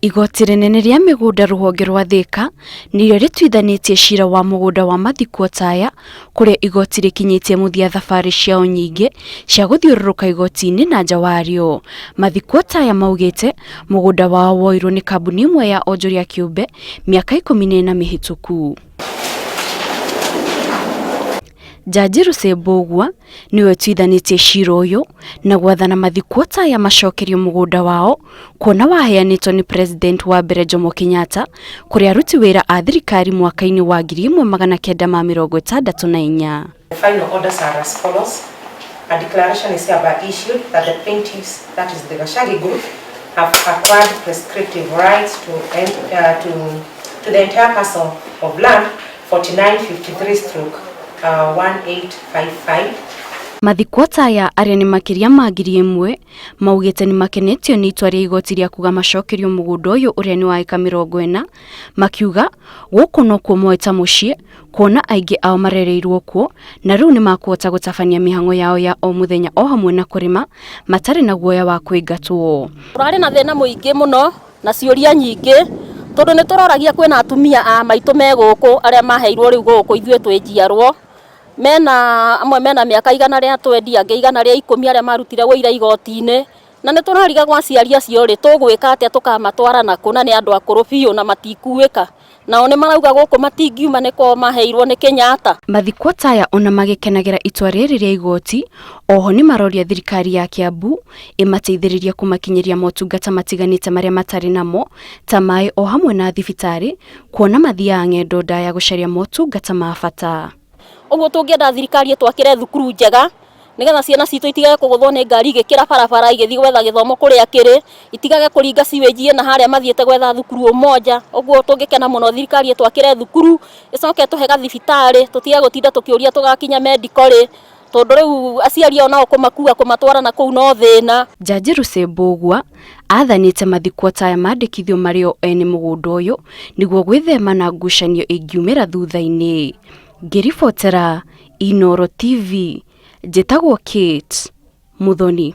Igoti rinene ria migunda ruhonge rwa Thika nirio rituithanitie ciira wa mugunda wa Thika kuria igoti rikinyitie muthia thabari ciao nyingi cia guthiururuka igoti-ini na nja wario. Thika maugite mugunda wao woirwo ni kambuni imwe ya onjoria kiumbe miaka 14 mihituku. Jaji Lucy Mbugua niwe tuithanitie ciira uyu na gwathana Thika macokerio mugunda wao kuona waheanitwo ni president wa mbere Jomo Kenyatta kuria aruti wira a thirikari mwaka-ini wa 1964. The final orders are as follows. A declaration is hereby issued that the plaintiffs, that is the Gachagi group, have acquired prescriptive rights to the entire parcel of land 4953/1855. Thika aria ni makiria ma 1000 maugite ni makenetio ni itua ria igoti ria kuga macokerio mugunda uyu uria ni wa eka 40 makiuga guku no kuo moeta mucii kuona aingi ao marereirwo kuo na riu ni makuhota gutabania mihango yao ya o muthenya o hamwe na kurima matari na guoya wa kuingatwo. Urari na thina muingi muno na ciuria nyingi tondu ni turoragia kwina atumia a maitu me guku aria maheirwo riu guku ithue twenjiarwo amwe mena miaka 100 ria twendi ange 100 ria 10 aria marutire waira igoti-ini na ni turariga gwa ciaria cio ri tugwika atia tukamatwara na kuna ni andu akuru biu na matikuika nao ni marauga guku matingiuma niko maheirwo ni Kenyatta. Thika ona magikenagira itua riri ria igoti oho ni maroria thirikari ya Kiambu imateithiriria kumakinyiria motungata matiganite maria matari namo ta mai o hamwe na thibitari kuona mathia ngendo ndaya gucaria motungata ma bata. Oguo tungienda thirikari twakire thukuru njega nigetha ciana citu itigage kuguthwo ni ngari igikira barabara igithii gwetha githomo kuria kiri itigage kuringa siweji na haria mathiete gwetha thukuru umoja. Oguo tungikena muno thirikari twakire thukuru icoke tuhega thibitari tutige gutinda tukiuria tugakinya medical tondu riu aciari ao nao kumakua kumatwara na kuu no thina. Jaji Lucy Mbugua athanite Thika mandikithio mario ene mugunda uyu niguo gwithema na ngucanio ingiumira thutha-ini. Ngiribotera Inoro TV, njitagwo Kate Muthoni.